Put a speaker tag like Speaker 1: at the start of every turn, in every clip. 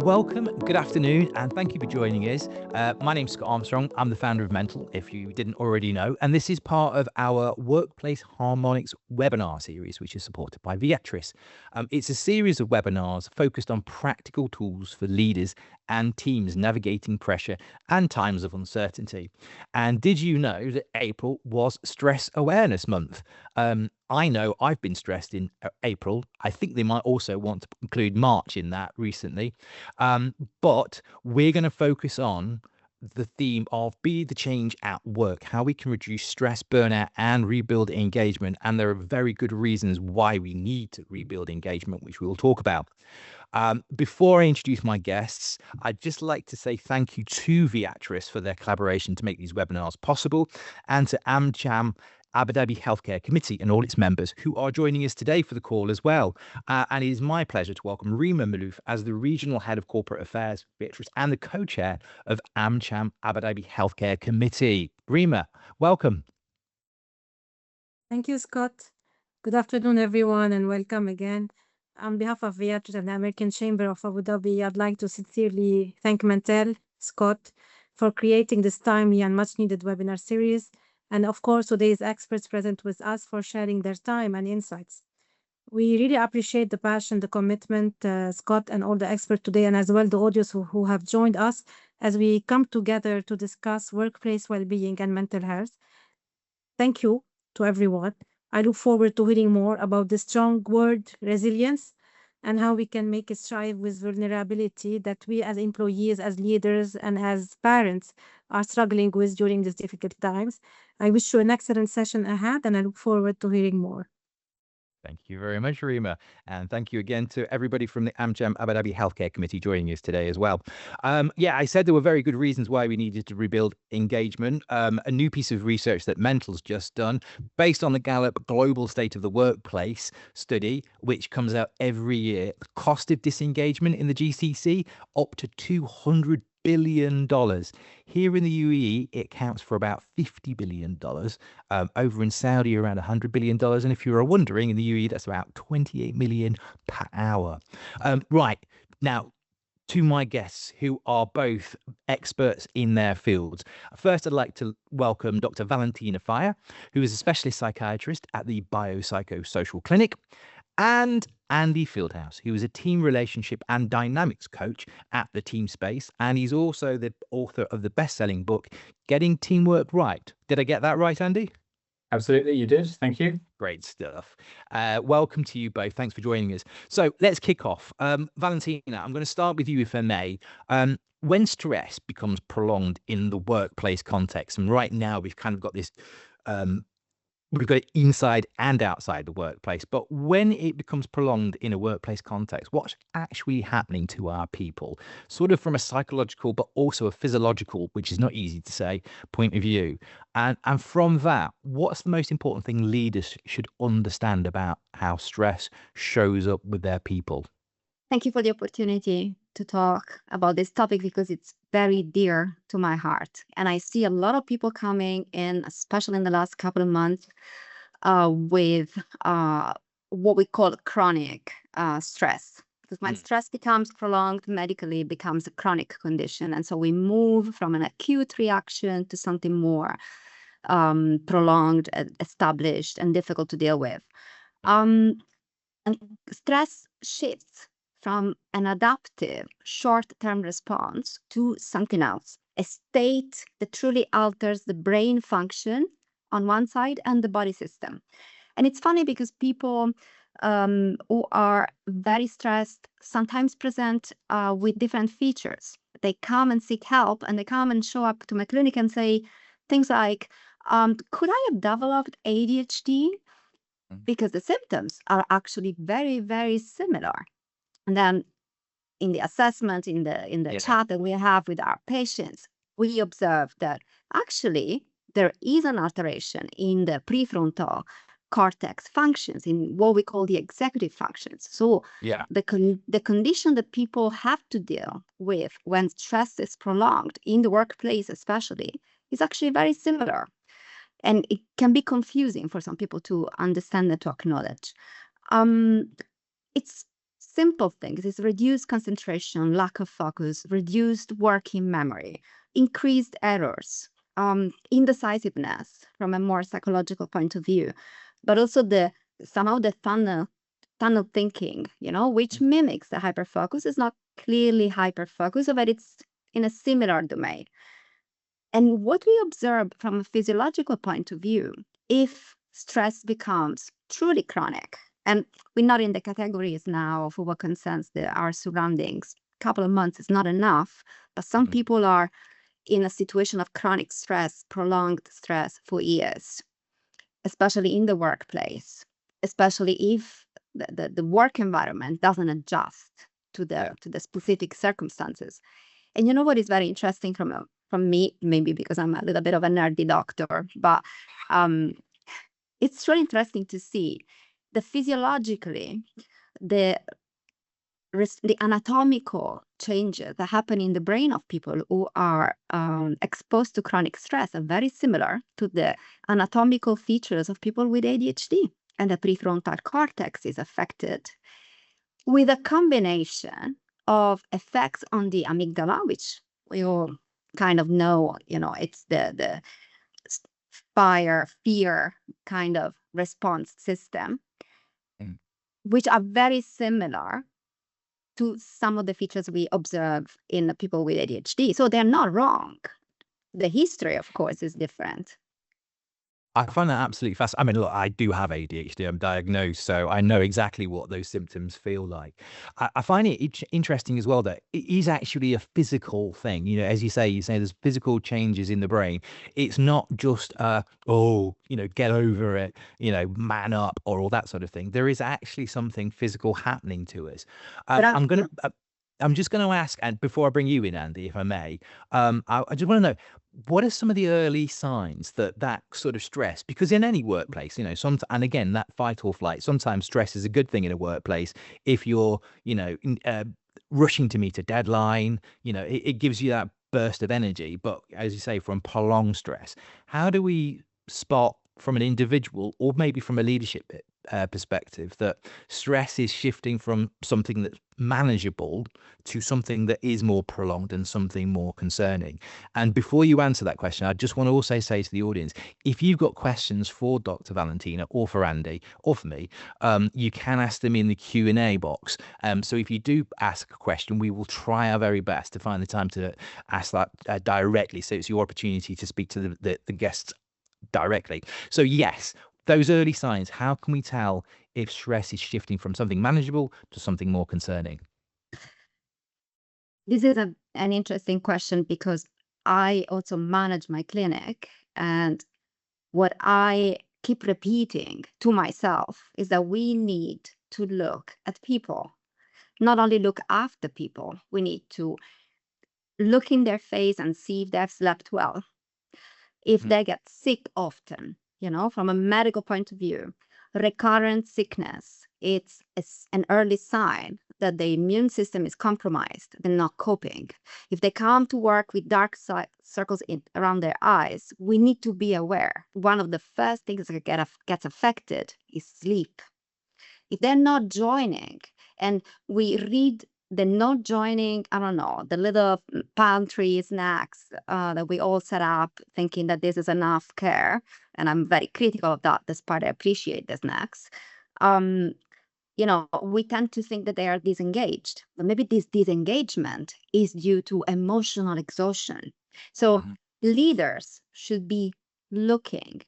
Speaker 1: Welcome, good afternoon, and thank you for joining us. My name's Scott Armstrong. I'm the founder of mentl, if you didn't already know, and this is part of our Workplace Harmonics webinar series, which is supported by Viatris. It's a series of webinars focused on practical tools for leaders and teams navigating pressure and times of uncertainty. And did you know that April was Stress Awareness Month? I know I've been stressed in April. I think they might also want to include March in that recently. But we're going to focus on the theme of be the change at work, how we can reduce stress, burnout, and rebuild engagement. And there are very good reasons why we need to rebuild engagement, which we will talk about. Before I introduce my guests, I'd just like to say thank you to Viatris for their collaboration to make these webinars possible, and to AmCham, Abu Dhabi Healthcare Committee, and all its members who are joining us today for the call as well. And it is my pleasure to welcome Rima Malouf as the Regional Head of Corporate Affairs for Viatris and the Co-Chair of AmCham Abu Dhabi Healthcare Committee. Rima, welcome.
Speaker 2: Thank you, Scott. Good afternoon, everyone, and welcome again. On behalf of Viatris and the American Chamber of Abu Dhabi, I'd like to sincerely thank mentl, Scott, for creating this timely and much-needed webinar series, and of course, today's experts present with us for sharing their time and insights. We really appreciate the passion, the commitment, Scott, and all the experts today, and as well the audience who have joined us as we come together to discuss workplace well-being and mental health. Thank you to everyone. I look forward to hearing more about the strong word resilience and how we can make it strive with vulnerability that we as employees, as leaders, and as parents are struggling with during these difficult times. I wish you an excellent session ahead, and I look forward to hearing more.
Speaker 1: Thank you very much, Rima. And thank you again to everybody from the AmCham Abu Dhabi Healthcare Committee joining us today as well. I said there were very good reasons why we needed to rebuild engagement. A new piece of research that mentl's just done, based on the Gallup Global State of the Workplace study, which comes out every year. The cost of disengagement in the GCC, up to $200 billion. Here in the UAE, it counts for about $50 billion. Over in Saudi, around $100 billion. And if you were wondering, in the UAE, that's about 28 million per hour. Right. Now, to my guests who are both experts in their fields. First, I'd like to welcome Dr. Valentina Faia, who is a specialist psychiatrist at the BioPsychoSocial Clinic, and Andy Fieldhouse, who is a team relationship and dynamics coach at the Team Space, and he's also the author of the best-selling book, Getting Teamwork Right. Did I get that right, Andy?
Speaker 3: Absolutely, you did. Thank you.
Speaker 1: Great stuff. Welcome to you both. Thanks for joining us. So let's kick off. Valentina, I'm going to start with you, if I may. When stress becomes prolonged in the workplace context, and right now we've kind of got this we've got it inside and outside the workplace. But when it becomes prolonged in a workplace context, what's actually happening to our people, sort of from a psychological, but also a physiological, which is not easy to say, point of view? And from that, what's the most important thing leaders should understand about how stress shows up with their people?
Speaker 4: Thank you for the opportunity to talk about this topic because it's very dear to my heart. And I see a lot of people coming in, especially in the last couple of months, with what we call chronic stress. Because when stress becomes prolonged, medically it becomes a chronic condition. And so we move from an acute reaction to something more prolonged, established, and difficult to deal with. And stress shifts from an adaptive short-term response to something else, a state that truly alters the brain function on one side and the body system. And it's funny because people who are very stressed sometimes present with different features. They come and seek help, and they come and show up to my clinic and say things like, could I have developed ADHD? Because the symptoms are actually very, very similar. And then in the assessment, in the chat that we have with our patients, we observe that actually there is an alteration in the prefrontal cortex functions, in what we call the executive functions. So the condition that people have to deal with when stress is prolonged in the workplace especially is actually very similar. And it can be confusing for some people to understand and to acknowledge. It's simple things. It's reduced concentration, lack of focus, reduced working memory, increased errors, indecisiveness from a more psychological point of view, but also somehow the tunnel thinking, which mimics the hyperfocus. Is not clearly hyperfocus, but it's in a similar domain. And what we observe from a physiological point of view, if stress becomes truly chronic, and we're not in the categories now of what concerns our surroundings, a couple of months is not enough, but some people are in a situation of chronic stress, prolonged stress for years, especially in the workplace, especially if the work environment doesn't adjust to the specific circumstances. And you know what is very interesting from me, maybe because I'm a little bit of a nerdy doctor, but it's really interesting to see the physiologically, the anatomical changes that happen in the brain of people who are exposed to chronic stress are very similar to the anatomical features of people with ADHD. And the prefrontal cortex is affected with a combination of effects on the amygdala, which we all kind of know, it's the fear kind of response system, which are very similar to some of the features we observe in people with ADHD. So they're not wrong. The history, of course, is different.
Speaker 1: I find that absolutely fascinating. I mean, look, I do have ADHD. I'm diagnosed, so I know exactly what those symptoms feel like. I find it interesting as well that it is actually a physical thing. As you say there's physical changes in the brain. It's not just get over it, man up or all that sort of thing. There is actually something physical happening to us. I'm just going to ask, and before I bring you in, Andy, if I may, I just want to know, what are some of the early signs that sort of stress, because in any workplace, and again, that fight or flight, sometimes stress is a good thing in a workplace. If you're, rushing to meet a deadline, it gives you that burst of energy. But as you say, from prolonged stress, how do we spot from an individual or maybe from a leadership perspective that stress is shifting from something that's manageable to something that is more prolonged and something more concerning? And before you answer that question, I just want to also say to the audience, if you've got questions for Dr. Valentina or for Andy or for me, you can ask them in the Q&A box. So if you do ask a question, we will try our very best to find the time to ask that directly. So it's your opportunity to speak to the guests directly. So yes, those early signs, how can we tell if stress is shifting from something manageable to something more concerning?
Speaker 4: This is an interesting question because I also manage my clinic, and what I keep repeating to myself is that we need to look at people, not only look after people. We need to look in their face and see if they've slept well, if they get sick often, from a medical point of view. Recurrent sickness, it's an early sign that the immune system is compromised. They're not coping. If they come to work with dark circles around their eyes, we need to be aware. One of the first things that gets affected is sleep. If they're not joining, and we read the not joining, I don't know, the little pantry snacks that we all set up thinking that this is enough care. And I'm very critical of that, despite I appreciate the snacks. We tend to think that they are disengaged, but maybe this disengagement is due to emotional exhaustion. So leaders should be looking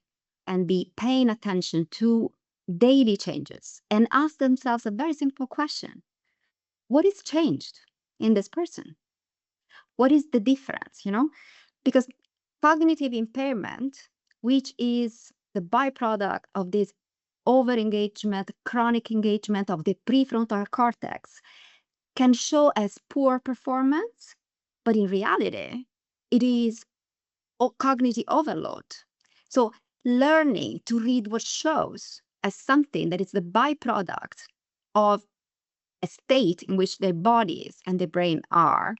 Speaker 4: and be paying attention to daily changes and ask themselves a very simple question. What is changed in this person? What is the difference, Because cognitive impairment, which is the byproduct of this over-engagement, chronic engagement of the prefrontal cortex, can show as poor performance, but in reality, it is cognitive overload. So learning to read what shows as something that is the byproduct of a state in which their bodies and the brain are,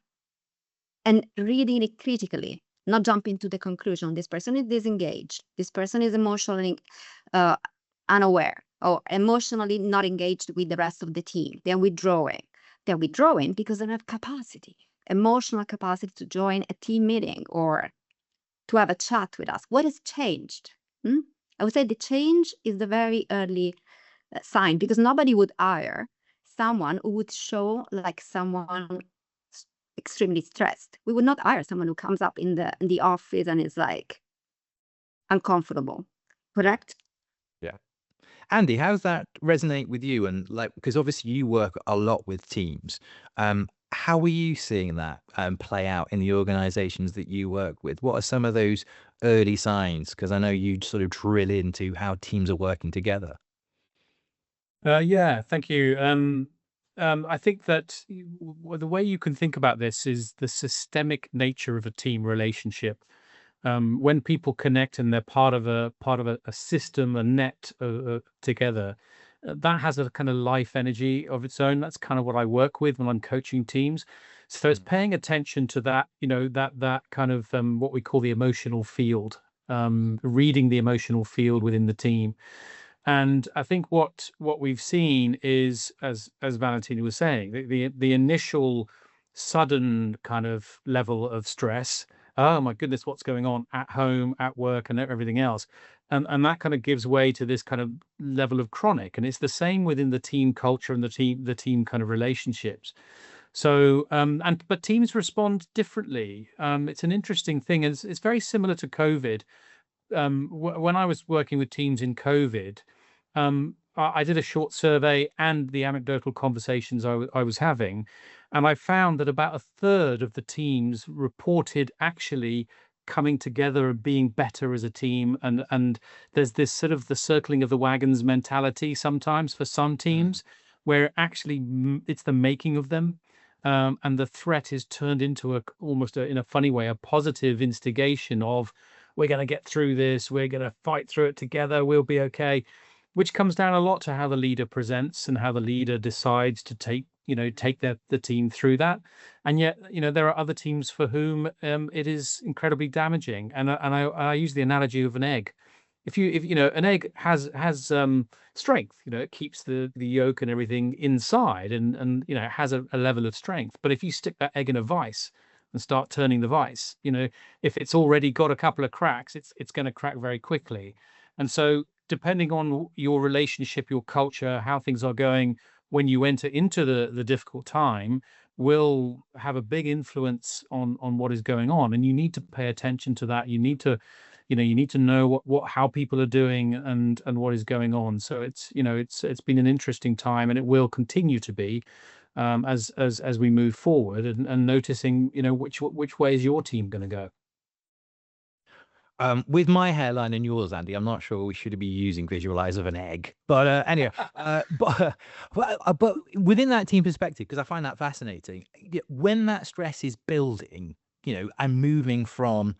Speaker 4: and reading it critically, not jumping to the conclusion, this person is disengaged, this person is emotionally unaware, or emotionally not engaged with the rest of the team. They're withdrawing. They're withdrawing because they don't have capacity, emotional capacity to join a team meeting or to have a chat with us. What has changed? I would say the change is the very early sign, because nobody would hire someone who would show like someone extremely stressed. We would not hire someone who comes up in the office and is like uncomfortable. Correct?
Speaker 1: Yeah. Andy, how does that resonate with you? And like, because obviously you work a lot with teams. How are you seeing that play out in the organizations that you work with? What are some of those early signs? Because I know you sort of drill into how teams are working together.
Speaker 3: Yeah, thank you. I think that the way you can think about this is the systemic nature of a team relationship. When people connect and they're part of a system, a net together, that has a kind of life energy of its own. That's kind of what I work with when I'm coaching teams. So it's paying attention to that, that kind of what we call the emotional field, reading the emotional field within the team. And I think what we've seen is, as Valentina was saying, the initial sudden kind of level of stress. Oh my goodness, what's going on at home, at work, and everything else, and that kind of gives way to this kind of level of chronic. And it's the same within the team culture and the team kind of relationships. So, but teams respond differently. It's an interesting thing. It's very similar to COVID. When I was working with teams in COVID, I did a short survey and the anecdotal conversations I was having, and I found that about a third of the teams reported actually coming together and being better as a team. And there's this sort of the circling of the wagons mentality sometimes for some teams, where actually it's the making of them. And the threat is turned into almost in a funny way, a positive instigation of, we're going to get through this, we're going to fight through it together, we'll be okay, which comes down a lot to how the leader presents and how the leader decides to take the team through that. And yet, there are other teams for whom it is incredibly damaging. And I use the analogy of an egg. If an egg has strength, it keeps the yolk and everything inside, and it has a level of strength. But if you stick that egg in a vice and start turning the vice, if it's already got a couple of cracks, it's going to crack very quickly. And so, depending on your relationship, your culture, how things are going when you enter into the difficult time, will have a big influence on what is going on. And you need to pay attention to that. You need to know how people are doing and what is going on. So it's been an interesting time, and it will continue to be as we move forward, and noticing which way is your team going to go.
Speaker 1: With my hairline and yours, Andy, I'm not sure we should be using visualize of an egg, but anyway, but within that team perspective, because I find that fascinating, when that stress is building, and moving from,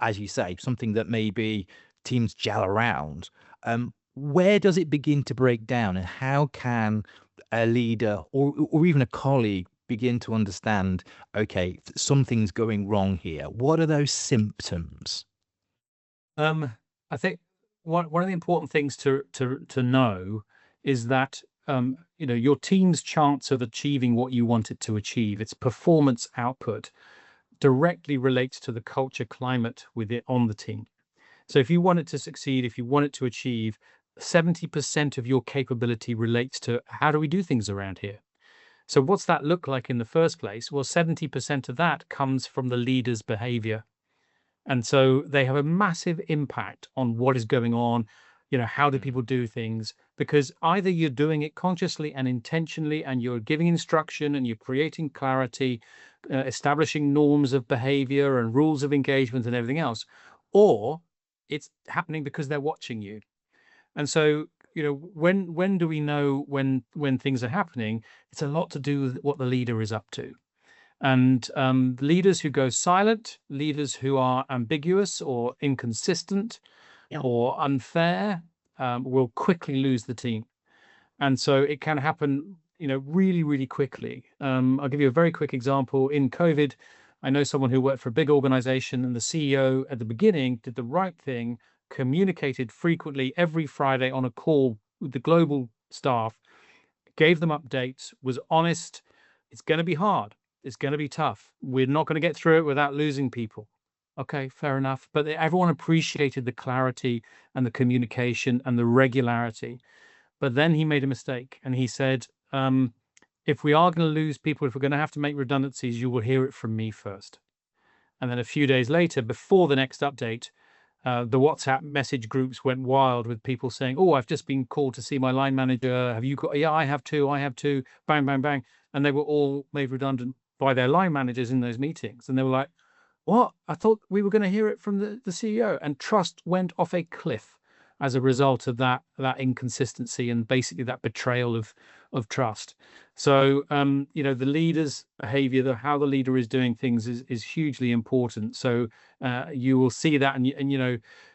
Speaker 1: as you say, something that maybe teams gel around, where does it begin to break down, and how can a leader or even a colleague begin to understand, okay, something's going wrong here? What are those symptoms?
Speaker 3: I think one of the important things to know is that your team's chance of achieving what you want it to achieve, its performance output, directly relates to the culture climate on the team. So if you want it to succeed, if you want it to achieve, 70% of your capability relates to how do we do things around here. So what's that look like in the first place? Well, 70% of that comes from the leader's behavior. And so they have a massive impact on what is going on. How do people do things? Because either you're doing it consciously and intentionally, and you're giving instruction and you're creating clarity, establishing norms of behavior and rules of engagement and everything else, or it's happening because they're watching you. And so, when do we know when things are happening? It's a lot to do with what the leader is up to. And leaders who go silent, leaders who are ambiguous or inconsistent or unfair, will quickly lose the team. And so it can happen, really, really quickly. I'll give you a very quick example. In COVID, I know someone who worked for a big organization, and the CEO at the beginning did the right thing, communicated frequently every Friday on a call with the global staff, gave them updates, was honest. It's going to be hard. It's going to be tough. We're not going to get through it without losing people. Okay, fair enough. But everyone appreciated the clarity and the communication and the regularity. But then he made a mistake, and he said, if we are going to lose people, if we're going to have to make redundancies, you will hear it from me first. And then a few days later, before the next update, the WhatsApp message groups went wild with people saying, oh, I've just been called to see my line manager. Have you got? Yeah, I have too. Bang, bang, bang. And they were all made redundant by their line managers in those meetings. And they were like, what? I thought we were going to hear it from the CEO. And trust went off a cliff as a result of that inconsistency and basically that betrayal of trust. So, the leader's behavior, how the leader is doing things is hugely important. So you will see that, and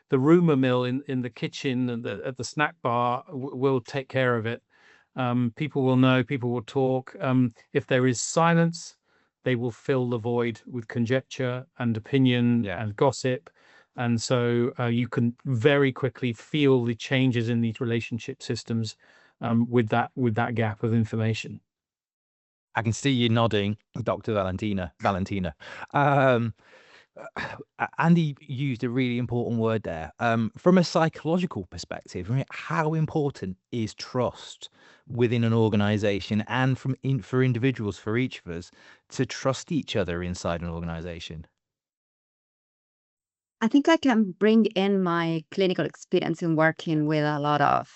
Speaker 3: the rumor mill in the kitchen and at the snack bar will take care of it. People will know, people will talk. If there is silence, they will fill the void with conjecture and opinion and gossip. And so you can very quickly feel the changes in these relationship systems with that gap of information.
Speaker 1: I can see you nodding, Dr. Valentina. Andy used a really important word there. From a psychological perspective, how important is trust within an organization, and for individuals, for each of us, to trust each other inside an organization?
Speaker 4: I think I can bring in my clinical experience in working with a lot of,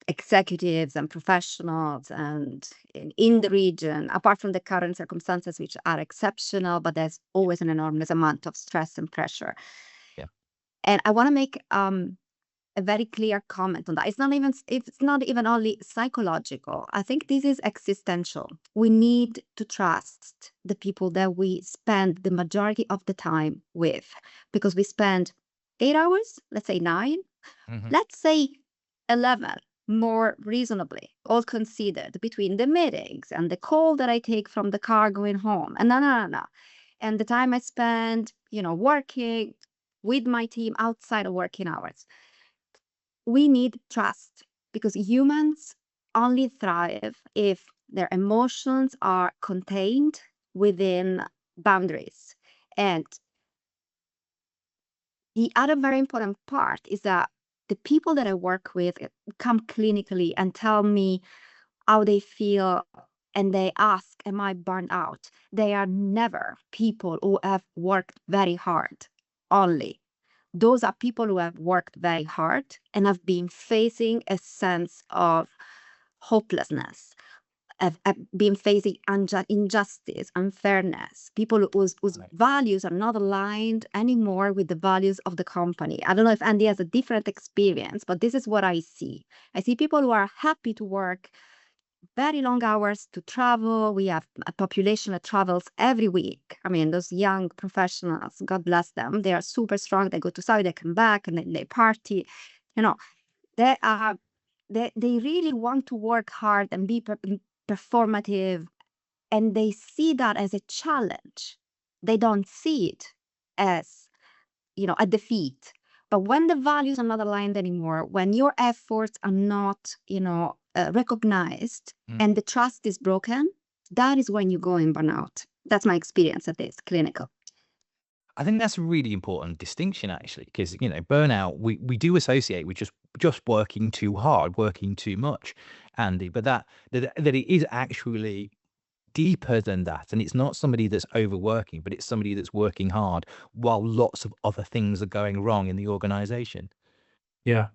Speaker 4: executives and professionals and in the region, apart from the current circumstances, which are exceptional, but there's always an enormous amount of stress and pressure.
Speaker 1: Yeah.
Speaker 4: And I want to make a very clear comment on that. It's not even only psychological. I think this is existential. We need to trust the people that we spend the majority of the time with, because we spend 8 hours, let's say 9, let's say 11, more reasonably, all considered, between the meetings and the call that I take from the car going home, and and the time I spend, working with my team outside of working hours. We need trust, because humans only thrive if their emotions are contained within boundaries. And the other very important part is that the people that I work with come clinically and tell me how they feel, and they ask, am I burned out? They are never people who have worked very hard only. Those are people who have worked very hard and have been facing a sense of hopelessness, have been facing injustice, unfairness, people whose values are not aligned anymore with the values of the company. I don't know if Andy has a different experience, but this is what I see. I see people who are happy to work very long hours, to travel. We have a population that travels every week. I mean, those young professionals, God bless them, they are super strong. They go to Saudi, they come back, and then they party. They really want to work hard and be performative, and they see that as a challenge. They don't see it as, a defeat. But when the values are not aligned anymore, when your efforts are not, recognized, and the trust is broken, that is when you go in burnout. That's my experience at this clinical.
Speaker 1: I think that's a really important distinction, actually, because burnout we do associate with just working too hard, working too much, Andy. But that it is actually deeper than that, and it's not somebody that's overworking, but it's somebody that's working hard while lots of other things are going wrong in the organization.
Speaker 3: Yeah.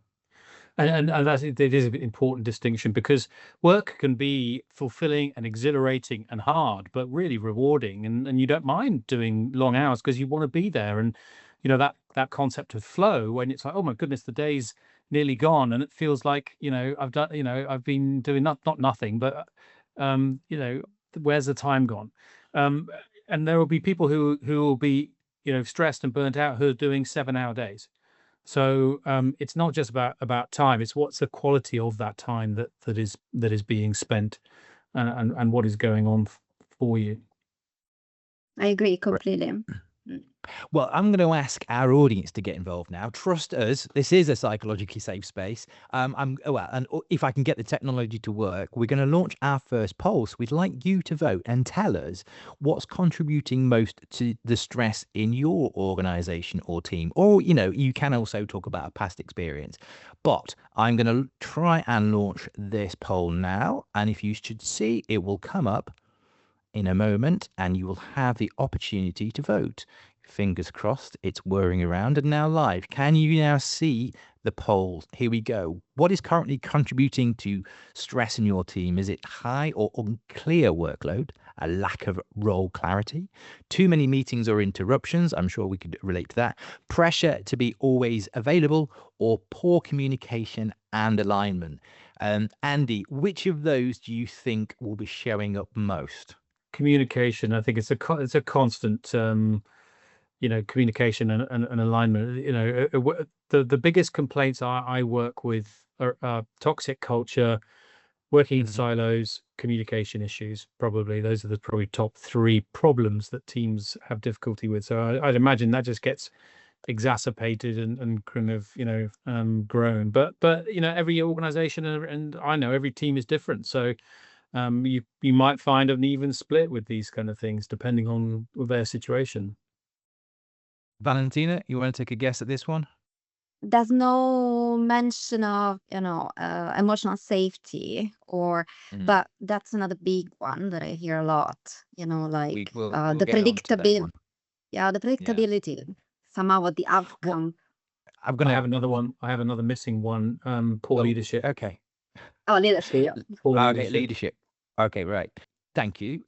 Speaker 3: And it is an important distinction, because work can be fulfilling and exhilarating and hard, but really rewarding. And you don't mind doing long hours because you want to be there. And, that concept of flow, when it's like, oh my goodness, the day's nearly gone. And it feels like, I've been doing not nothing, but, where's the time gone? And there will be people who will be, stressed and burnt out, who are doing 7-hour days. So it's not just about time; it's what's the quality of that time that is being spent, and what is going on for you.
Speaker 4: I agree completely.
Speaker 1: Well, I'm going to ask our audience to get involved now. Trust us, this is a psychologically safe space. If I can get the technology to work, we're going to launch our first poll. So we'd like you to vote and tell us what's contributing most to the stress in your organization or team. Or, you can also talk about a past experience. But I'm going to try and launch this poll now. And if you should see, it will come up in a moment and you will have the opportunity to vote. Fingers crossed, it's whirring around and now live. Can you now see the poll? Here we go. What is currently contributing to stress in your team? Is it high or unclear workload, a lack of role clarity, too many meetings or interruptions? I'm sure we could relate to that. Pressure to be always available, or poor communication and alignment? Andy, which of those do you think will be showing up most?
Speaker 3: Communication, I think it's a constant, communication and alignment. The biggest complaints I work with are toxic culture, working in silos, communication issues. Probably those are the top three problems that teams have difficulty with. So I'd imagine that just gets exacerbated and kind of grown. But every organization and I know every team is different. So you might find an even split with these kind of things depending on their situation.
Speaker 1: Valentina, you want to take a guess at this one?
Speaker 4: There's no mention of emotional safety but that's another big one that I hear a lot, like
Speaker 1: We'll
Speaker 4: the
Speaker 1: get onto that
Speaker 4: predictability.
Speaker 1: one.
Speaker 4: Yeah, the predictability somehow of the outcome.
Speaker 1: I'm going
Speaker 3: I
Speaker 1: to
Speaker 3: have another one. I have another missing one. Poor leadership.
Speaker 1: Okay.
Speaker 4: Leadership.
Speaker 3: Poor
Speaker 1: Okay, leadership. Okay, right. Thank you.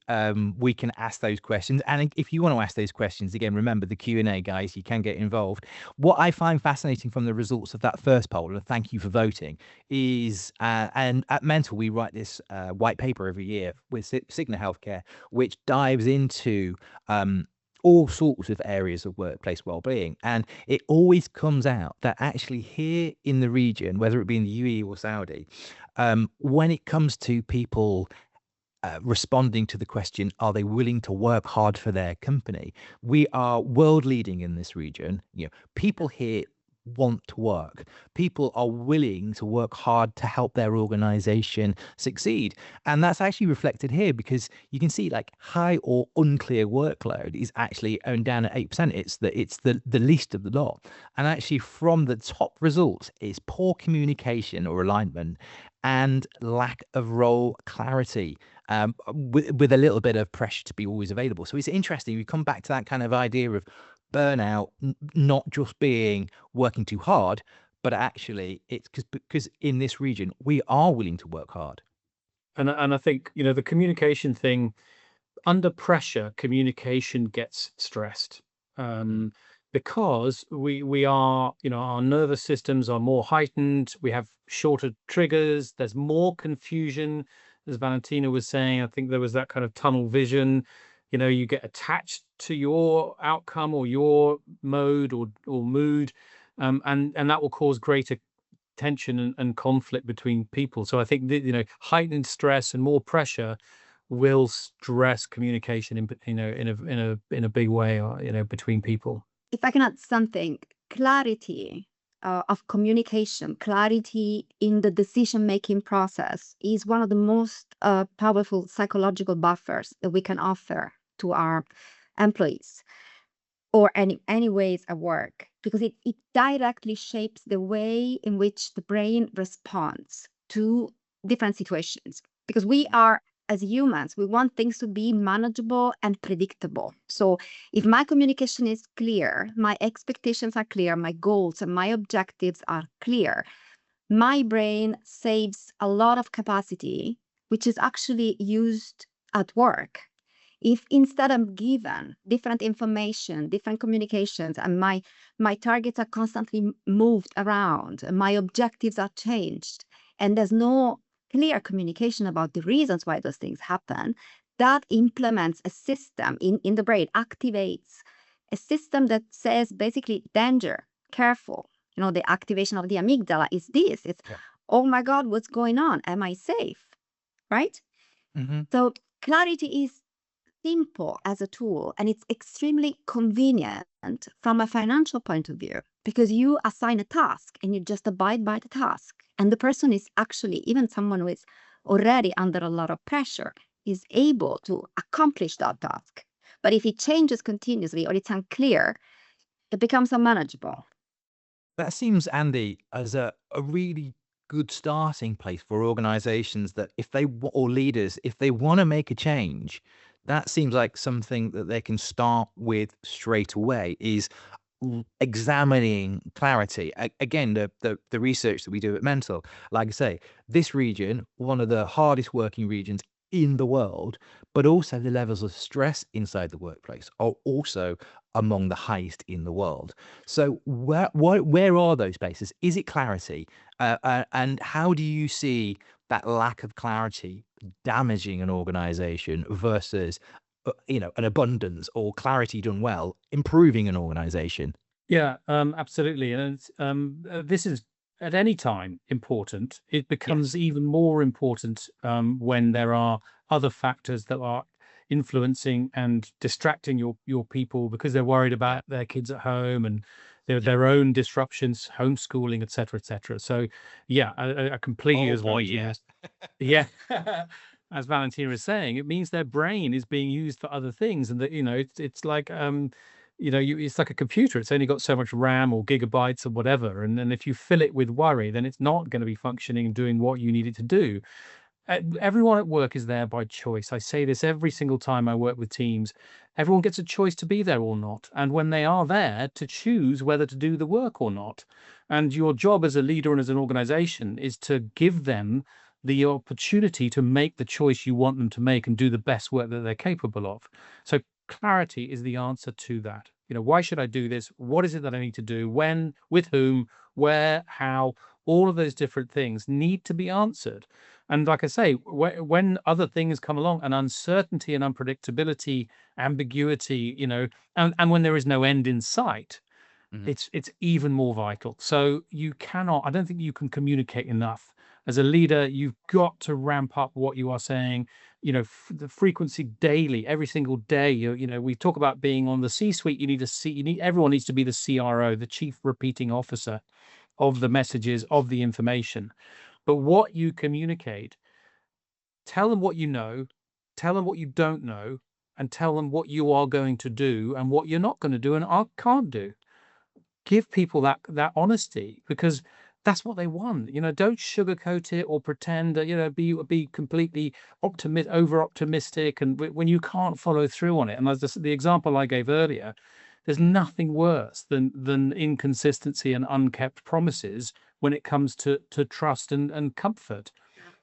Speaker 1: We can ask those questions. And if you want to ask those questions, again, remember the Q&A, guys, you can get involved. What I find fascinating from the results of that first poll, and thank you for voting, is, and at Mentl, we write this white paper every year with Cigna Healthcare, which dives into all sorts of areas of workplace well-being. And it always comes out that actually here in the region, whether it be in the UAE or Saudi, when it comes to people responding to the question, are they willing to work hard for their company? We are world leading in this region. People here want to work. People are willing to work hard to help their organization succeed. And that's actually reflected here because you can see like high or unclear workload is actually owned down at 8%. It's the least of the lot. And actually from the top results is poor communication or alignment and lack of role clarity, with a little bit of pressure to be always available. So it's interesting. We come back to that kind of idea of burnout, not just being working too hard, but actually it's because in this region, we are willing to work hard.
Speaker 3: And I think, the communication thing, under pressure, communication gets stressed. Because we are, our nervous systems are more heightened. We have shorter triggers. There's more confusion, as Valentina was saying. I think there was that kind of tunnel vision. You get attached to your outcome or your mode or mood, and that will cause greater tension and conflict between people. So I think that, heightened stress and more pressure will stress communication in a big way, between people.
Speaker 4: If I can add something, clarity of communication, clarity in the decision-making process is one of the most powerful psychological buffers that we can offer to our employees or any ways at work, because it directly shapes the way in which the brain responds to different situations. Because we are, as humans, we want things to be manageable and predictable. So if my communication is clear, my expectations are clear, my goals and my objectives are clear, my brain saves a lot of capacity, which is actually used at work. If instead I'm given different information, different communications, and my targets are constantly moved around, my objectives are changed, and there's no clear communication about the reasons why those things happen, that implements a system in the brain, activates a system that says basically danger, careful. The activation of the amygdala is this. It's, oh my God, what's going on? Am I safe? Right?
Speaker 1: Mm-hmm.
Speaker 4: So clarity is simple as a tool, and it's extremely convenient from a financial point of view, because you assign a task and you just abide by the task. And the person is actually, even someone who is already under a lot of pressure, is able to accomplish that task. But if it changes continuously or it's unclear, it becomes unmanageable.
Speaker 1: That seems, Andy, as a really good starting place for organizations that if they or leaders, if they want to make a change, that seems like something that they can start with straight away is examining clarity. Again, the research that we do at Mentl, like I say, this region, one of the hardest working regions in the world, but also the levels of stress inside the workplace are also among the highest in the world. So where are those places? Is it clarity? And how do you see that lack of clarity damaging an organization versus an abundance or clarity done well, improving an organization?
Speaker 3: Yeah, absolutely. And this is at any time important. It becomes even more important when there are other factors that are influencing and distracting your people because they're worried about their kids at home and their own disruptions, homeschooling, etc., etc. So, yeah, I completely as well. Yeah. As Valentina is saying, it means their brain is being used for other things, and that it's like it's like a computer. It's only got so much RAM or gigabytes or whatever, and then if you fill it with worry, then it's not going to be functioning and doing what you need it to do. Everyone at work is there by choice. I say this every single time I work with teams. Everyone gets a choice to be there or not, and when they are there, to choose whether to do the work or not. And your job as a leader and as an organization is to give them the opportunity to make the choice you want them to make and do the best work that they're capable of. So clarity is the answer to that. Why should I do this? What is it that I need to do? When, with whom, where, how? All of those different things need to be answered. And like I say, when other things come along, and uncertainty and unpredictability, ambiguity, and when there is no end in sight, it's even more vital. So I don't think you can communicate enough. As a leader, you've got to ramp up what you are saying, the frequency daily, every single day. We talk about being on the C-suite. Everyone needs to be the CRO, the chief repeating officer of the messages, of the information. But what you communicate, tell them what you know, tell them what you don't know, and tell them what you are going to do and what you're not going to do and can't do. Give people that honesty, because that's what they want. Don't sugarcoat it or pretend that, be completely over optimistic, and when you can't follow through on it. And as the example I gave earlier, there's nothing worse than inconsistency and unkept promises when it comes to trust and comfort.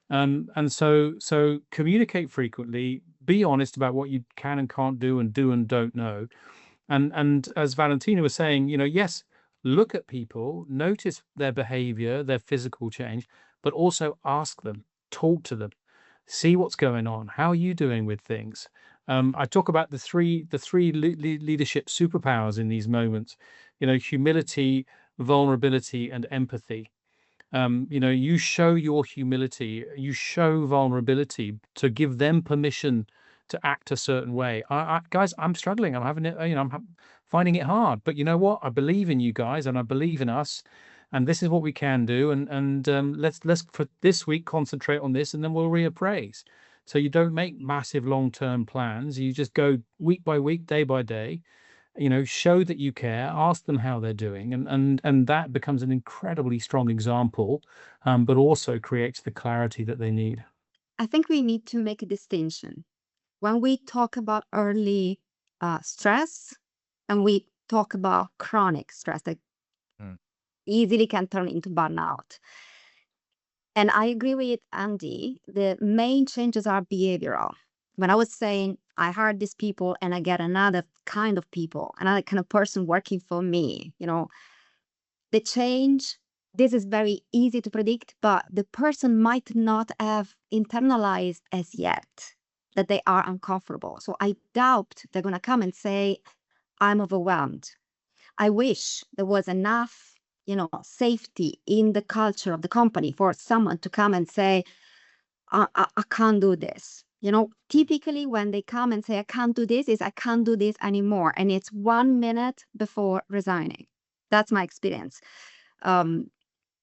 Speaker 3: And so communicate frequently, be honest about what you can and can't do and don't know. And as Valentina was saying, yes, look at people, notice their behavior, their physical change, but also ask them, talk to them, see what's going on. How are you doing with things? I talk about the three leadership superpowers in these moments, humility, vulnerability, and empathy. You show your humility, you show vulnerability to give them permission to act a certain way. Guys, I'm struggling. I'm having it, I'm finding it hard, but you know what? I believe in you guys and I believe in us, and this is what we can do. And let's for this week concentrate on this, and then we'll reappraise. So you don't make massive long-term plans. You just go week by week, day by day. Show that you care, ask them how they're doing, and that becomes an incredibly strong example, but also creates the clarity that they need.
Speaker 4: I think we need to make a distinction. When we talk about early stress and we talk about chronic stress that easily can turn into burnout. And I agree with Andy, the main changes are behavioral. When I was saying I hired these people and I get another kind of people, another kind of person working for me, the change, this is very easy to predict, but the person might not have internalized as yet that they are uncomfortable. So I doubt they're going to come and say, I'm overwhelmed. I wish there was enough, safety in the culture of the company for someone to come and say, I can't do this. Typically when they come and say, I can't do this, is I can't do this anymore. And it's 1 minute before resigning. That's my experience. And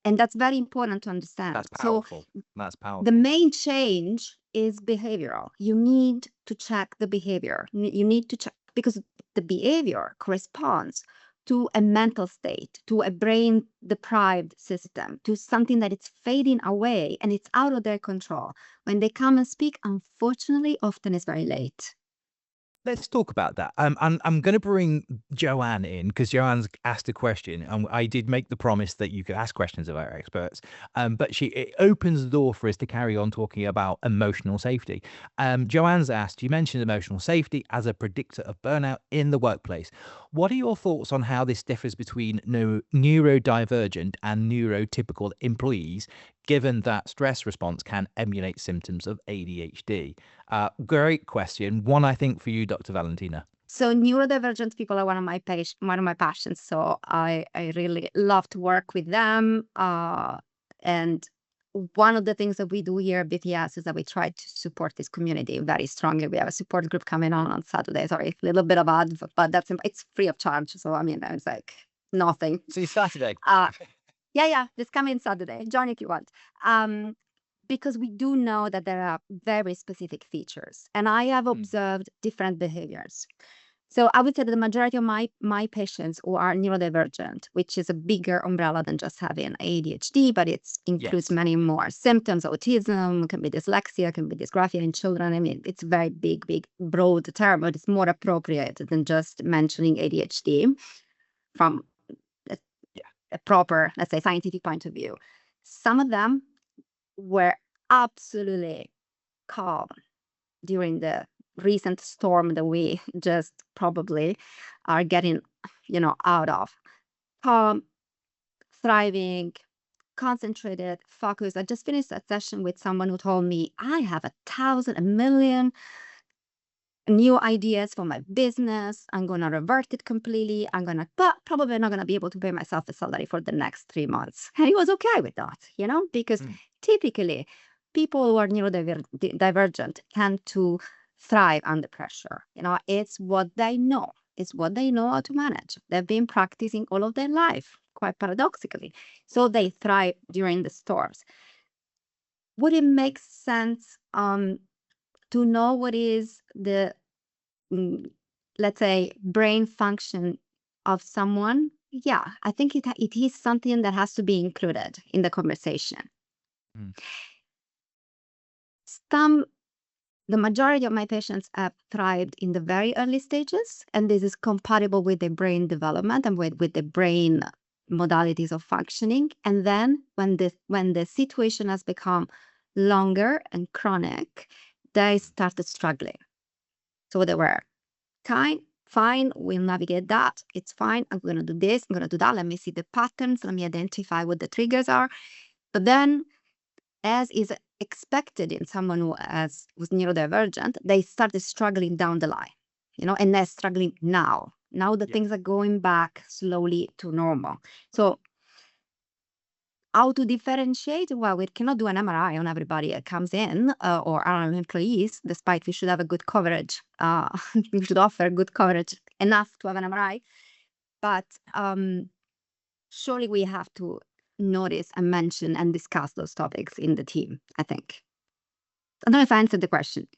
Speaker 4: that's very important to understand.
Speaker 1: That's
Speaker 4: So
Speaker 1: powerful. That's powerful.
Speaker 4: the main change is behavioral. You need to check the behavior. You need to check because the behavior corresponds to a mental state, to a brain deprived system, to something that it's fading away and it's out of their control. When they come and speak, unfortunately, often it's very late.
Speaker 1: Let's talk about that. I'm going to bring Joanne in because Joanne's asked a question, and I did make the promise that you could ask questions of our experts. But it opens the door for us to carry on talking about emotional safety. Joanne's asked, you mentioned emotional safety as a predictor of burnout in the workplace. What are your thoughts on how this differs between neurodivergent and neurotypical employees, given that stress response can emulate symptoms of ADHD? Great question. One, I think, for you, Dr. Valentina.
Speaker 4: So neurodivergent people are one of my passions. So I really love to work with them. And one of the things that we do here at BTS is that we try to support this community very strongly. We have a support group coming on Saturday. Sorry, a little bit of ad, but it's free of charge. So I mean, it's like nothing.
Speaker 1: See, Saturday.
Speaker 4: Yeah, this coming Saturday. Join if you want. Because we do know that there are very specific features, and I have observed different behaviors. So I would say that the majority of my patients who are neurodivergent, which is a bigger umbrella than just having ADHD, but it includes many more symptoms. Autism, can be dyslexia, can be dysgraphia in children. I mean, it's a very big, broad term, but it's more appropriate than just mentioning ADHD from a proper, let's say, scientific point of view. Some of them were absolutely calm during the recent storm that we just probably are getting, out of. Calm, thriving, concentrated, focused. I just finished a session with someone who told me, I have 1,000, 1,000,000 new ideas for my business. I'm going to revert it completely. But probably not going to be able to pay myself a salary for the next 3 months. And he was okay with that, because typically people who are neurodivergent tend to thrive under pressure. It's what they know. It's what they know how to manage. They've been practicing all of their life, quite paradoxically. So they thrive during the storms. Would it make sense to know what is the, let's say, brain function of someone? Yeah, I think it is something that has to be included in the conversation. The majority of my patients have thrived in the very early stages, and this is compatible with the brain development and with the brain modalities of functioning. And then when the situation has become longer and chronic, they started struggling. So they were fine, we'll navigate that. It's fine. I'm going to do this. I'm going to do that. Let me see the patterns. Let me identify what the triggers are. But then, as is expected in someone who was neurodivergent, they started struggling down the line, and they're struggling now. Now that things are going back slowly to normal. So how to differentiate? Well, we cannot do an MRI on everybody that comes in or our employees, despite we should have a good coverage. We should offer good coverage enough to have an MRI. But surely we have to notice and mention and discuss those topics in the team, I think. I don't know if I answered the question.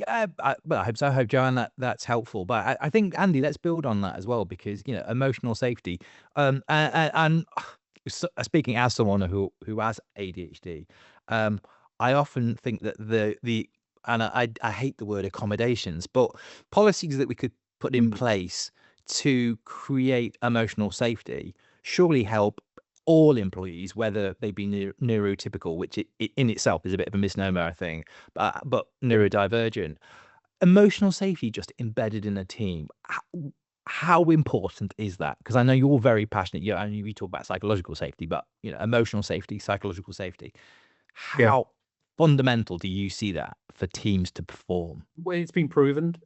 Speaker 1: Well, I hope so. I hope, Joanne, that's helpful. But I think, Andy, let's build on that as well, because, emotional safety, and speaking as someone who has ADHD, I often think that and I hate the word accommodations, but policies that we could put in place to create emotional safety surely help all employees, whether they be neurotypical, which in itself is a bit of a misnomer, I think, but neurodivergent. Emotional safety just embedded in a team. How important is that? Because I know you're all very passionate. I know we talk about psychological safety, but emotional safety, psychological safety. How fundamental do you see that for teams to perform?
Speaker 3: Well, it's been proven.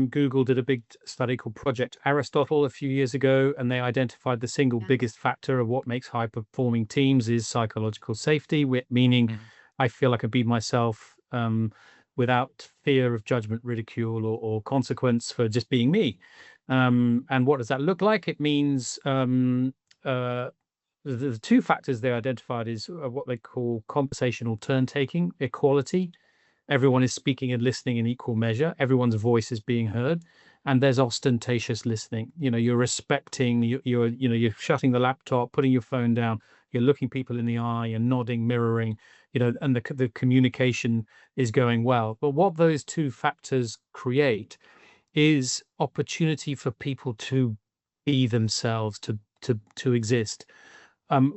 Speaker 3: Google did a big study called Project Aristotle a few years ago, and they identified the single biggest factor of what makes high-performing teams is psychological safety, meaning I feel I can be myself. without fear of judgment, ridicule, or consequence for just being me. And what does that look like? It means the two factors they identified is what they call conversational turn taking, equality. Everyone is speaking and listening in equal measure. Everyone's voice is being heard, and there's ostentatious listening. You're respecting. You're shutting the laptop, putting your phone down. You're looking people in the eye and nodding, mirroring. And the communication is going well. But what those two factors create is opportunity for people to be themselves, to exist.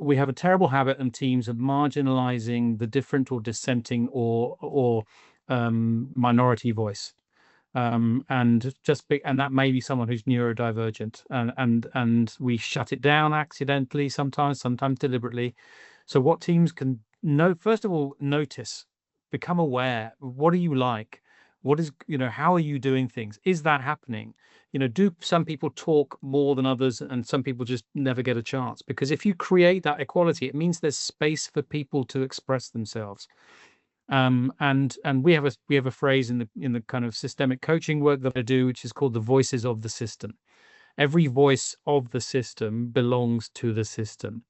Speaker 3: We have a terrible habit in teams of marginalizing the different or dissenting or minority voice, and that may be someone who's neurodivergent, and we shut it down accidentally, sometimes deliberately. So what teams can know, first of all, notice, become aware. What are you like? What is, how are you doing things? Is that happening? Do some people talk more than others, and some people just never get a chance? Because if you create that equality, it means there's space for people to express themselves. And we have a phrase in the kind of systemic coaching work that I do, which is called the voices of the system. Every voice of the system belongs to the system.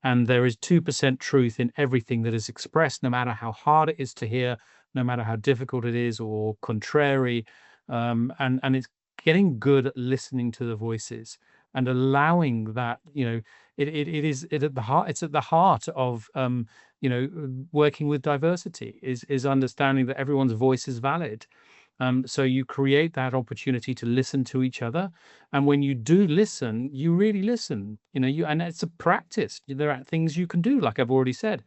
Speaker 3: And there is 2% truth in everything that is expressed, no matter how hard it is to hear, no matter how difficult it is or contrary. And it's getting good at listening to the voices and allowing that. It's at the heart of working with diversity is understanding that everyone's voice is valid. So you create that opportunity to listen to each other, and when you do listen, you really listen. And it's a practice. There are things you can do, like I've already said.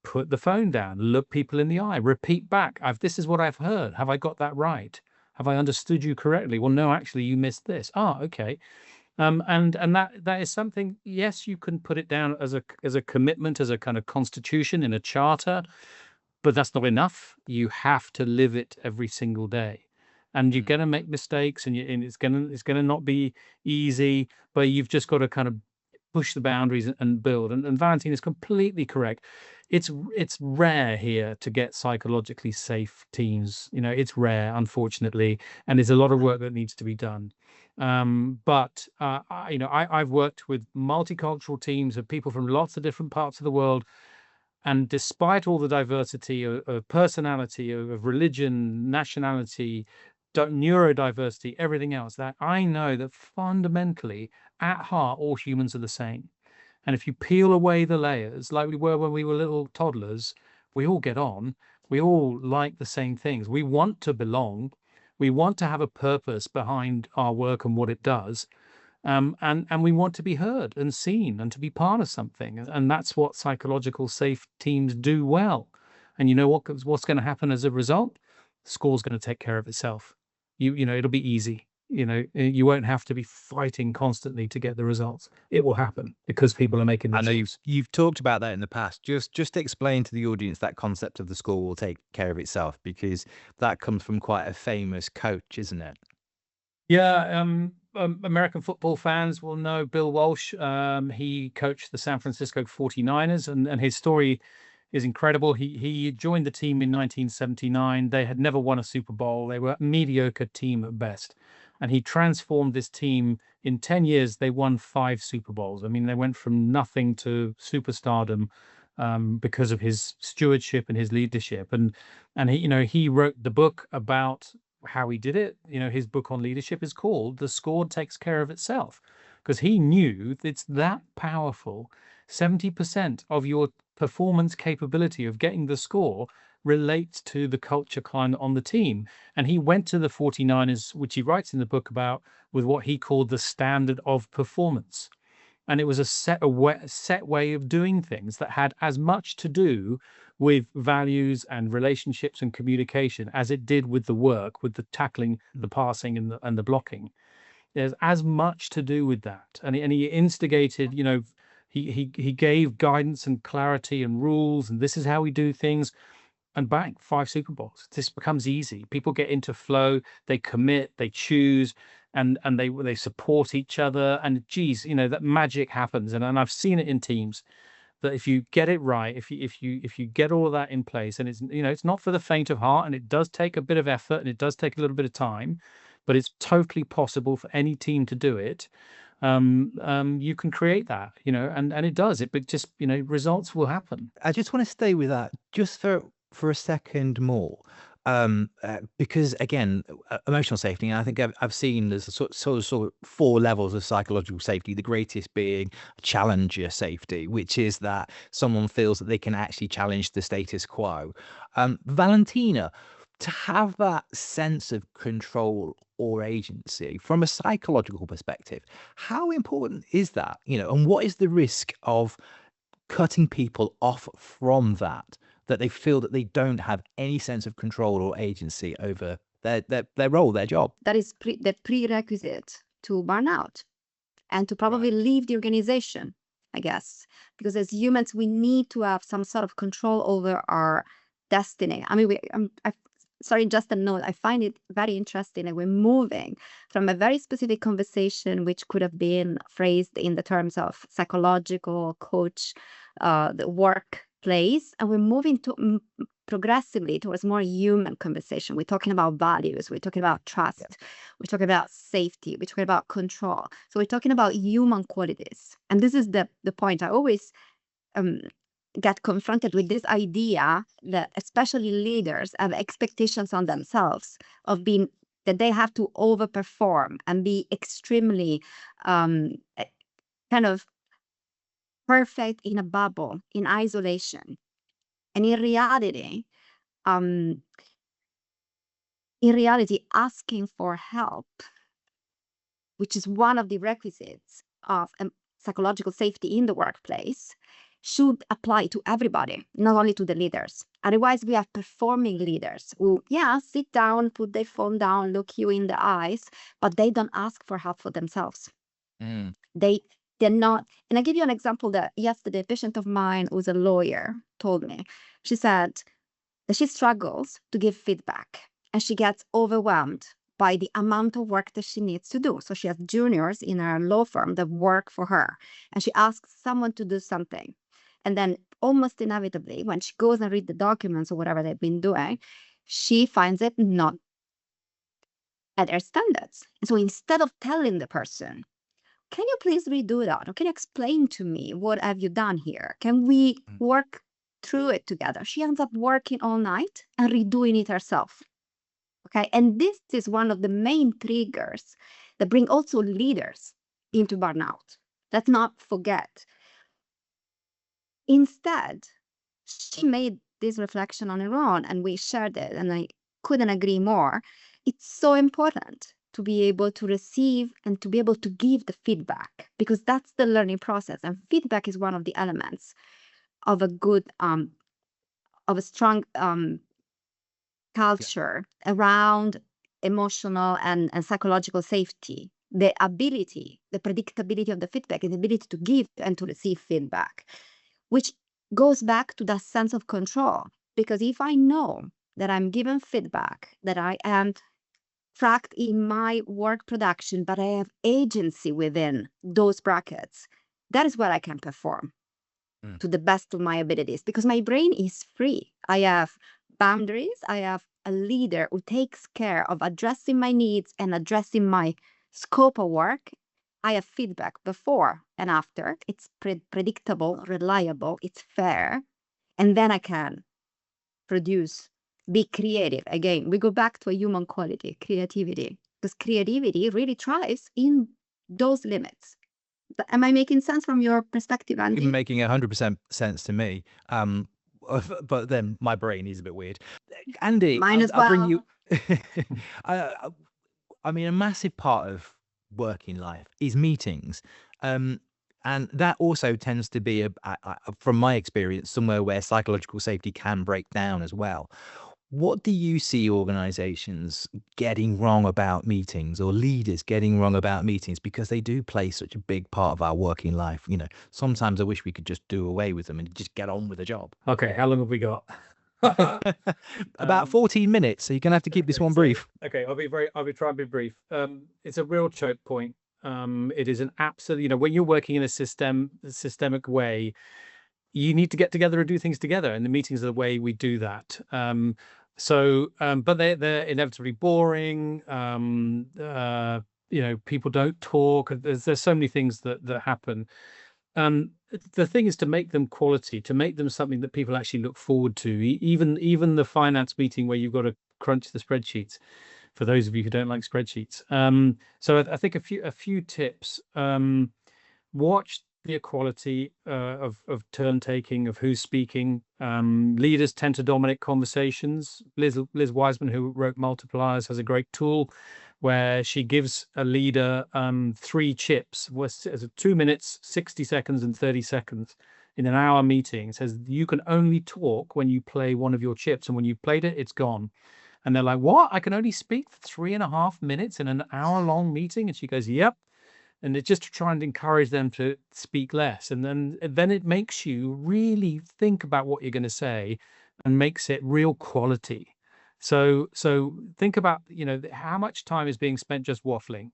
Speaker 3: Put the phone down, look people in the eye, repeat back. This is what I've heard. Have I got that right? Have I understood you correctly? Well, no, actually, you missed this. Okay. And that is something. Yes, you can put it down as a commitment, as a kind of constitution in a charter. But that's not enough. You have to live it every single day, and you're going to make mistakes, and it's going to not be easy. But you've just got to kind of push the boundaries and build. And Valentina is completely correct. It's rare here to get psychologically safe teams. It's rare, unfortunately, and there's a lot of work that needs to be done. But I've worked with multicultural teams of people from lots of different parts of the world. And despite all the diversity of personality, of religion, nationality, neurodiversity, everything else, that I know that fundamentally, at heart, all humans are the same. And if you peel away the layers, like we were when we were little toddlers, we all get on. We all like the same things. We want to belong. We want to have a purpose behind our work and what it does. And we want to be heard and seen and to be part of something. And that's what psychological safe teams do well. And you know what's going to happen as a result? The score's going to take care of itself. It'll be easy. You won't have to be fighting constantly to get the results. It will happen because people are making the
Speaker 1: I know
Speaker 3: choice.
Speaker 1: you've talked about that in the past. Just explain to the audience that concept of the score will take care of itself, because that comes from quite a famous coach, isn't it?
Speaker 3: Yeah, American football fans will know Bill Walsh. He coached the San Francisco 49ers, and his story is incredible. He joined the team in 1979. They had never won a Super Bowl. They were a mediocre team at best. And he transformed this team. In 10 years, they won 5 Super Bowls. I mean, they went from nothing to superstardom because of his stewardship and his leadership. And he wrote the book about how he did it. His book on leadership is called The Score Takes Care of Itself, because he knew it's that powerful. 70% of your performance capability of getting the score relates to the culture climate on the team. And he went to the 49ers, which he writes in the book about, with what he called the standard of performance. And it was a set way of doing things that had as much to do with values and relationships and communication as it did with the work, with the tackling, the passing, and the blocking. There's as much to do with that. And he instigated, he gave guidance and clarity and rules, and this is how we do things. And bang, 5 Super Bowls. This becomes easy. People get into flow, they commit, they choose, and they support each other. And geez, that magic happens. And I've seen it in teams. that if you get it right, if you get all of that in place, and it's, it's not for the faint of heart, and it does take a bit of effort and it does take a little bit of time, but it's totally possible for any team to do it. You can create that, and it does it, but just, results will happen.
Speaker 1: I just want to stay with that just for a second more, because again, emotional safety. And I think I've seen there's a sort of 4 levels of psychological safety. The greatest being challenger safety, which is that someone feels that they can actually challenge the status quo. Valentina, to have that sense of control or agency from a psychological perspective, how important is that? And what is the risk of cutting people off from that they feel that they don't have any sense of control or agency over their role, their job?
Speaker 4: That is the prerequisite to burnout and to probably leave the organization, I guess, because as humans, we need to have some sort of control over our destiny. I mean, sorry, just a note, I find it very interesting that we're moving from a very specific conversation, which could have been phrased in the terms of psychological coach, the workplace, and we're moving to progressively towards more human conversation. We're talking about values, we're talking about trust, we're talking about safety, we're talking about control. So we're talking about human qualities. And this is the point. I always get confronted with this idea that especially leaders have expectations on themselves of being that they have to overperform and be extremely kind of perfect in a bubble, in isolation. And in reality, asking for help, which is one of the requisites of psychological safety in the workplace, should apply to everybody, not only to the leaders. Otherwise, we have performing leaders who, sit down, put their phone down, look you in the eyes, but they don't ask for help for themselves. They're not. And I give you an example that yesterday a patient of mine who's a lawyer told me. She said that she struggles to give feedback and she gets overwhelmed by the amount of work that she needs to do. So she has juniors in her law firm that work for her, and she asks someone to do something. And then almost inevitably, when she goes and read the documents or whatever they've been doing, she finds it not at their standards. And so instead of telling the person, can you please redo that? Or can you explain to me what have you done here? Can we work through it together? She ends up working all night and redoing it herself. Okay, and this is one of the main triggers that bring also leaders into burnout. Let's not forget. Instead, she made this reflection on her own and we shared it, and I couldn't agree more. It's so important to be able to receive and to be able to give the feedback, because that's the learning process. And feedback is one of the elements of a good, of a strong culture around emotional and psychological safety. The ability, the predictability of the feedback, and the ability to give and to receive feedback, which goes back to that sense of control. Because if I know that I'm given feedback, that I am tracked in my work production, but I have agency within those brackets, that is where I can perform to the best of my abilities, because my brain is free. I have boundaries. I have a leader who takes care of addressing my needs and addressing my scope of work. I have feedback before and after. It's predictable, reliable, it's fair. And then I can produce, be creative. Again, we go back to a human quality, creativity, because creativity really thrives in those limits. Am I making sense from your perspective, Andy?
Speaker 1: You're making 100% sense to me. But then my brain is a bit weird. Andy,
Speaker 4: Mine as
Speaker 1: I'll bring
Speaker 4: well.
Speaker 1: you. I mean, a massive part of working life is meetings. And that also tends to be, from my experience, somewhere where psychological safety can break down as well. What do you see organizations getting wrong about meetings, or leaders getting wrong about meetings, because they do play such a big part of our working life? Sometimes I wish we could just do away with them and just get on with the job.
Speaker 3: Okay, how long have we got?
Speaker 1: About 14 minutes, so you're gonna have to keep this one brief.
Speaker 3: Okay, I'll be trying to be brief. It's a real choke point. It is an absolute, when you're working in a systemic way, you need to get together and do things together, and the meetings are the way we do that. But they're inevitably boring. People don't talk. There's so many things that happen. The thing is to make them quality, to make them something that people actually look forward to. Even the finance meeting where you've got to crunch the spreadsheets, for those of you who don't like spreadsheets. So I think a few tips. Watch the equality of turn taking, of who's speaking. Leaders tend to dominate conversations. Liz Wiseman, who wrote Multipliers, has a great tool where she gives a leader 3 chips, 2 minutes, 60 seconds, and 30 seconds in an hour meeting. It says you can only talk when you play one of your chips, and when you've played it, it's gone. And they're like, what? I can only speak for 3.5 minutes in an hour-long meeting? And she goes, yep. And it's just to try and encourage them to speak less. And then it makes you really think about what you're going to say and makes it real quality. So think about, how much time is being spent just waffling,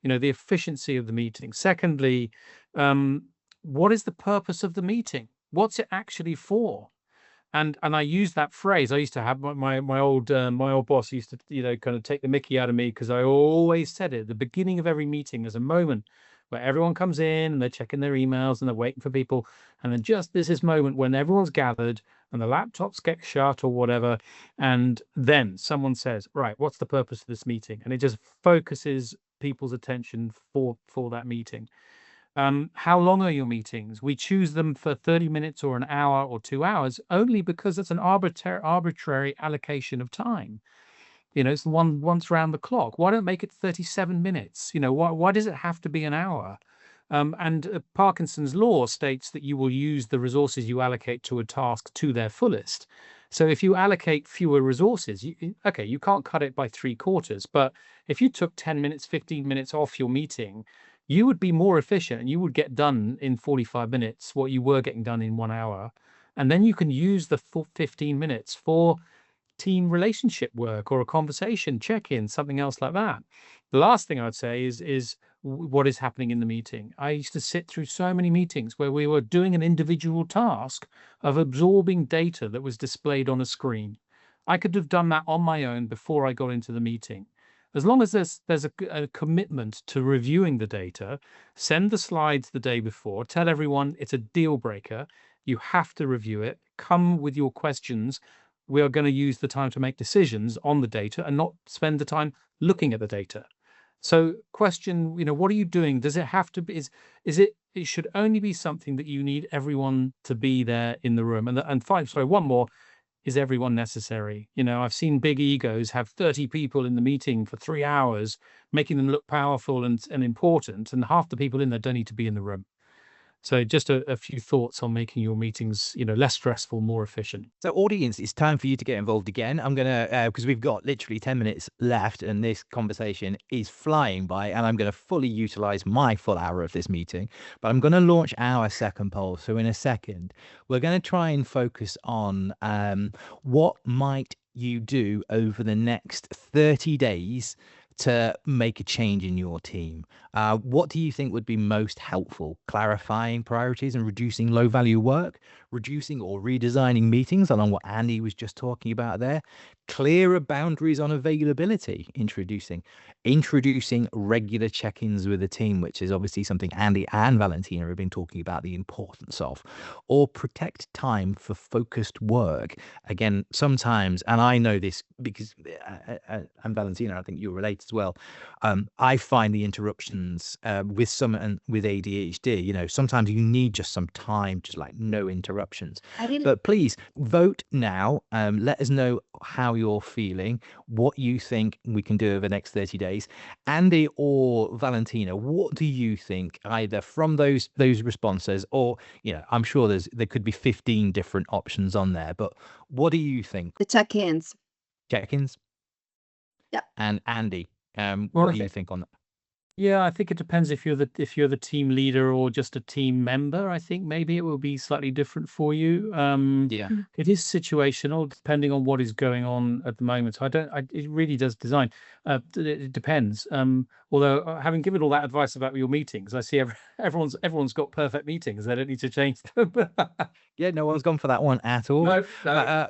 Speaker 3: the efficiency of the meeting. Secondly, what is the purpose of the meeting? What's it actually for? And I use that phrase. I used to have my old boss used to kind of take the mickey out of me, because I always said it at the beginning of every meeting. There's a moment where everyone comes in and they're checking their emails and they're waiting for people, and then just there's this moment when everyone's gathered and the laptops get shut or whatever, and then someone says, right, what's the purpose of this meeting? And it just focuses people's attention for that meeting. How long are your meetings? We choose them for 30 minutes or an hour or 2 hours only because it's an arbitrary allocation of time. It's the one once round the clock. Why don't make it 37 minutes? Why does it have to be an hour? And Parkinson's law states that you will use the resources you allocate to a task to their fullest. So if you allocate fewer resources, you can't cut it by 3/4, but if you took 10 minutes, 15 minutes off your meeting, you would be more efficient and you would get done in 45 minutes what you were getting done in 1 hour. And then you can use the full 15 minutes for team relationship work or a conversation, check-in, something else like that. The last thing I'd say is what is happening in the meeting. I used to sit through so many meetings where we were doing an individual task of absorbing data that was displayed on a screen. I could have done that on my own before I got into the meeting. As long as there's a commitment to reviewing the data, send the slides the day before, tell everyone it's a deal breaker. You have to review it. Come with your questions. We are going to use the time to make decisions on the data and not spend the time looking at the data. So question, what are you doing? Does it have to be, it should only be something that you need everyone to be there in the room. And one more. Is everyone necessary? I've seen big egos have 30 people in the meeting for 3 hours, making them look powerful and important, and half the people in there don't need to be in the room. So just a few thoughts on making your meetings, less stressful, more efficient.
Speaker 1: So audience, it's time for you to get involved again. I'm going to, because we've got literally 10 minutes left and this conversation is flying by, and I'm going to fully utilize my full hour of this meeting, but I'm going to launch our second poll. So in a second, we're going to try and focus on what might you do over the next 30 days to make a change in your team. What do you think would be most helpful? Clarifying priorities and reducing low value work, reducing or redesigning meetings along what Andy was just talking about there, clearer boundaries on availability, introducing regular check-ins with the team, which is obviously something Andy and Valentina have been talking about the importance of, or protect time for focused work. Again, sometimes, and I know this because and Valentina, I think you'll relate as well. I find the interruptions with ADHD, sometimes you need just some time, just like no interruptions. But please vote now. Let us know how you're feeling, what you think we can do over the next 30 days. Andy or Valentina, what do you think, either from those responses, or I'm sure there could be 15 different options on there, but what do you think?
Speaker 4: The check-ins.
Speaker 1: Check-ins?
Speaker 4: Yep.
Speaker 1: And Andy, what do you think on that?
Speaker 3: Yeah, I think it depends if you're the team leader or just a team member. I think maybe it will be slightly different for you.
Speaker 1: Yeah.
Speaker 3: It is situational depending on what is going on at the moment. So it really does design. It depends. Although having given all that advice about your meetings, I see everyone's got perfect meetings. They don't need to change them.
Speaker 1: Yeah, no one's gone for that one at all.
Speaker 3: No, no.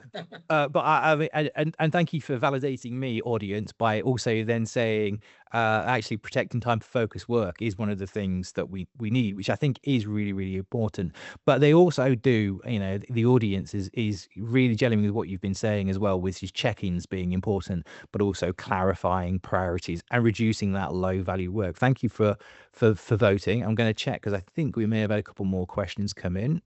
Speaker 1: But I mean, and thank you for validating me, audience, by also then saying, actually protecting time for focused work is one of the things that we need, which I think is really, really important. But they also do, the audience is really gelling with what you've been saying as well, which is check-ins being important, but also clarifying priorities and reducing that low value work. Thank you for voting. I'm going to check because I think we may have had a couple more questions come in,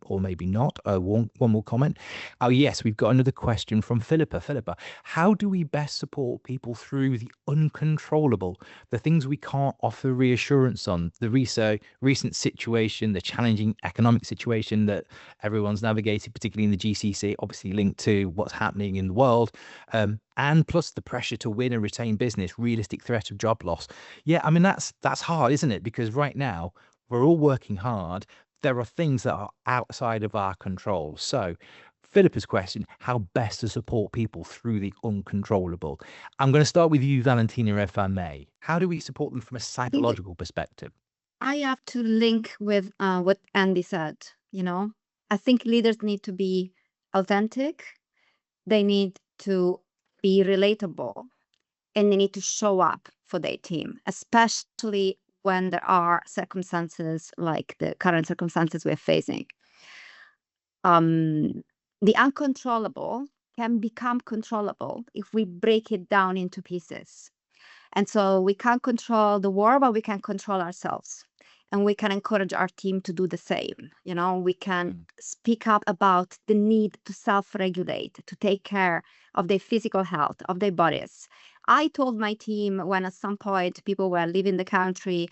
Speaker 1: or maybe not. One more comment. Oh yes, we've got another question from Philippa. How do we best support people through the uncontrollable, the things we can't offer reassurance on, the recent situation, the challenging economic situation that everyone's navigated, particularly in the GCC, obviously linked to what's happening in the world, and plus the pressure to win and retain business, realistic threat of job loss. Yeah, I mean, that's hard, isn't it? Because right now we're all working hard. There are things that are outside of our control. So Philippa's question, how best to support people through the uncontrollable. I'm going to start with you, Valentina, if I may. How do we support them from a psychological perspective?
Speaker 4: I have to link with what Andy said. I think leaders need to be authentic. They need to be relatable, and they need to show up for their team, especially when there are circumstances like the current circumstances we're facing. The uncontrollable can become controllable if we break it down into pieces. And so we can't control the war, but we can control ourselves. And we can encourage our team to do the same. We can speak up about the need to self-regulate, to take care of their physical health, of their bodies. I told my team when at some point people were leaving the country,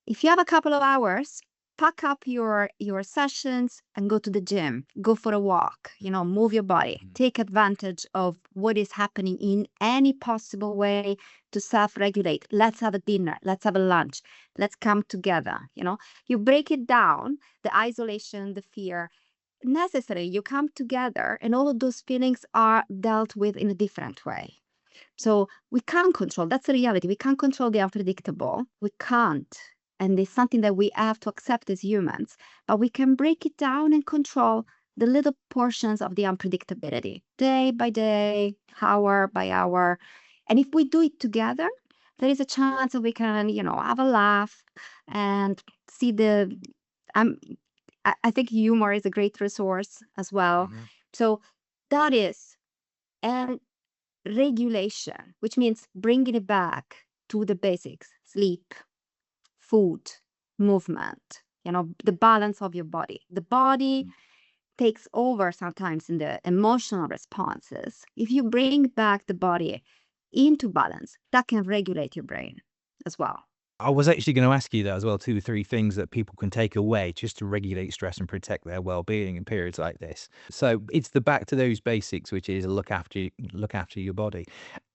Speaker 4: if you have a couple of hours, pack up your sessions and go to the gym, go for a walk, move your body, take advantage of what is happening in any possible way to self-regulate. Let's have a dinner, let's have a lunch, let's come together. You break it down, the isolation, the fear, necessary, you come together and all of those feelings are dealt with in a different way. So we can't control, that's the reality. We can't control the unpredictable. We can't. And it's something that we have to accept as humans, but we can break it down and control the little portions of the unpredictability, day by day, hour by hour. And if we do it together, there is a chance that we can, have a laugh and see I think humor is a great resource as well. So that is, and regulation, which means bringing it back to the basics, sleep, food, movement, the balance of your body. The body takes over sometimes in the emotional responses. If you bring back the body into balance, that can regulate your brain as well.
Speaker 1: I was actually going to ask you that as well, 2 or 3 things that people can take away just to regulate stress and protect their well-being in periods like this. So it's the back to those basics, which is look after your body.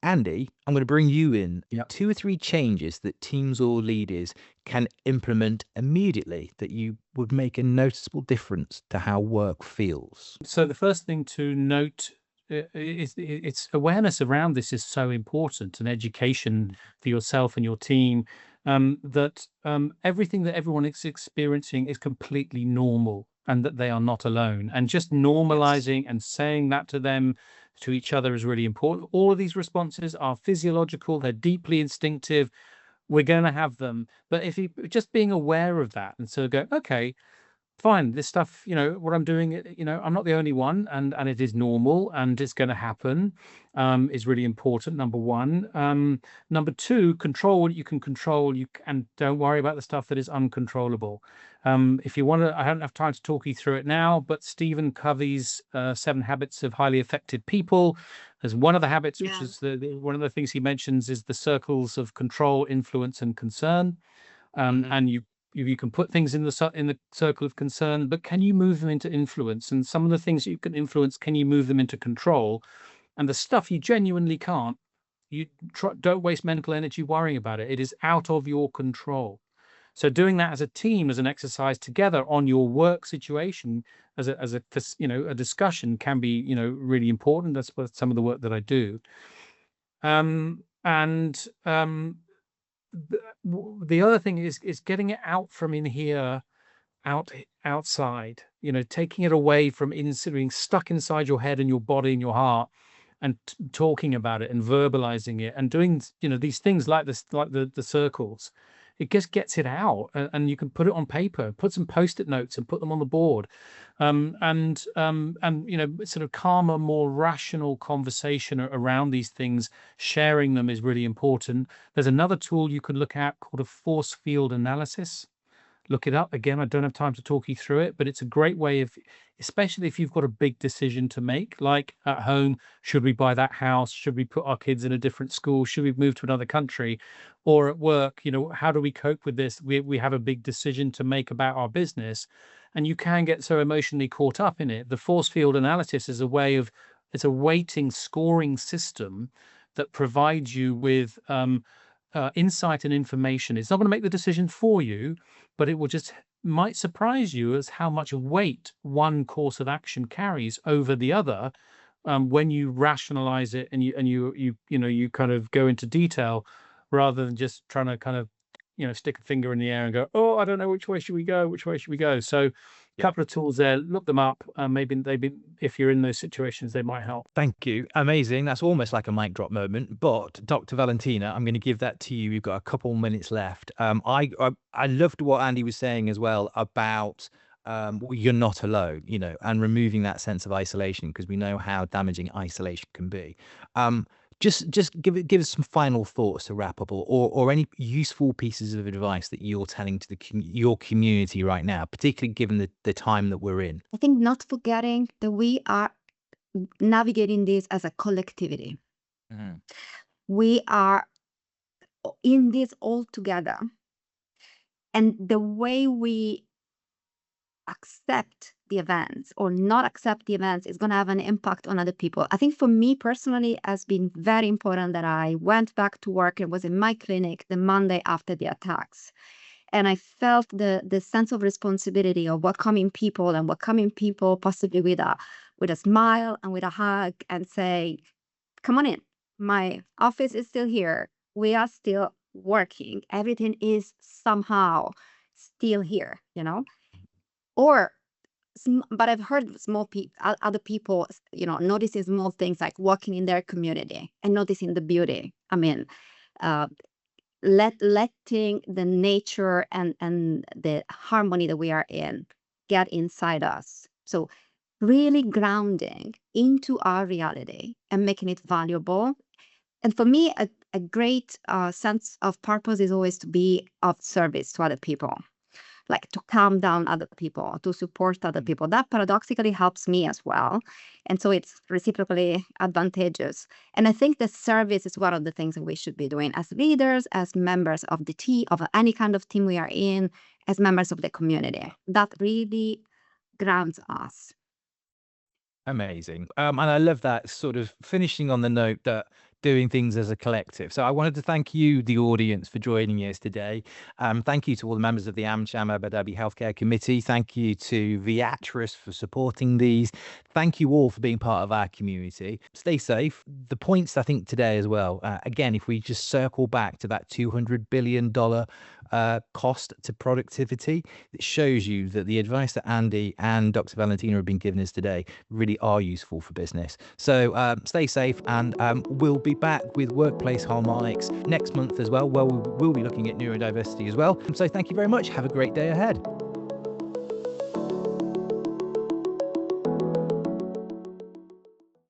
Speaker 1: Andy, I'm going to bring you in.
Speaker 3: Yep.
Speaker 1: 2 or 3 changes that teams or leaders can implement immediately that you would make a noticeable difference to how work feels.
Speaker 3: So the first thing to note it's awareness around this is so important, and education for yourself and your team, that everything that everyone is experiencing is completely normal and that they are not alone. And just normalizing and saying that to them, to each other, is really important. All of these responses are physiological, they're deeply instinctive. We're going to have them. But if you just being aware of that and so go, okay, fine, this stuff, what I'm doing, I'm not the only one, and it is normal and it's going to happen, is really important. Number one. Number two, control what you can control, and don't worry about the stuff that is uncontrollable. If you want to, I don't have time to talk you through it now, but Stephen Covey's 7 Habits of Highly Effective People, there's one of the habits, which is one of the things he mentions is the circles of control, influence, and concern. And you can put things in the circle of concern, but can you move them into influence? And some of the things you can influence, can you move them into control? And the stuff you genuinely can't, don't waste mental energy worrying about it. It is out of your control. So doing that as a team, as an exercise together on your work situation, as a discussion can be, really important. That's what some of the work that I do. The other thing is getting it out from in here, outside, taking it away from being stuck inside your head and your body and your heart, and talking about it and verbalizing it and doing, these things like this, like the circles. It just gets it out, and you can put it on paper, put some post-it notes and put them on the board. Sort of calmer, more rational conversation around these things, sharing them is really important. There's another tool you can look at called a force field analysis. Look it up. Again, I don't have time to talk you through it, but it's a great way of, especially if you've got a big decision to make, like at home, should we buy that house? Should we put our kids in a different school? Should we move to another country? Or at work, how do we cope with this? We have a big decision to make about our business, and you can get so emotionally caught up in it. The force field analysis is it's a weighting scoring system that provides you with insight and information. It's not going to make the decision for you, but it will just might surprise you as how much weight one course of action carries over the other, when you rationalize it and you kind of go into detail rather than just trying to kind of stick a finger in the air and go, oh, I don't know, which way should we go. So a couple of tools there, look them up. Maybe if you're in those situations, they might help.
Speaker 1: Thank you. Amazing. That's almost like a mic drop moment. But Dr. Valentina, I'm going to give that to you. We've got a couple minutes left. I loved what Andy was saying as well about you're not alone, and removing that sense of isolation, because we know how damaging isolation can be. Just give us some final thoughts to wrap up, or any useful pieces of advice that you're telling to your community right now, particularly given the time that we're in.
Speaker 4: I think not forgetting that we are navigating this as a collectivity.
Speaker 1: Mm-hmm.
Speaker 4: We are in this all together. And the way we accept the events or not accept the events is going to have an impact on other people. I think for me personally, it has been very important that I went back to work and was in my clinic the Monday after the attacks. And I felt the sense of responsibility of welcoming people possibly with a smile and with a hug, and say, come on in. My office is still here. We are still working. Everything is somehow still here, But I've heard other people, noticing small things like walking in their community and noticing the beauty. I mean, letting the nature and the harmony that we are in get inside us. So really grounding into our reality and making it valuable. And for me, a great sense of purpose is always to be of service to other people, like to calm down other people, to support other people. That paradoxically helps me as well. And so it's reciprocally advantageous. And I think that service is one of the things that we should be doing as leaders, as members of the team, of any kind of team we are in, as members of the community. That really grounds us.
Speaker 1: Amazing. And I love that sort of finishing on the note that doing things as a collective. So I wanted to thank you, the audience, for joining us today. Thank you to all the members of the AmCham Abu Dhabi Healthcare Committee. Thank you to Viatris for supporting these. Thank you all for being part of our community. Stay safe. The points, I think, today as well, again, if we just circle back to that $200 billion cost to productivity, it shows you that the advice that Andy and Dr. Valentina have been giving us today really are useful for business. So stay safe, and we'll be back with Workplace Harmonics next month as well, where we'll be looking at neurodiversity as well. So thank you very much. Have a great day ahead.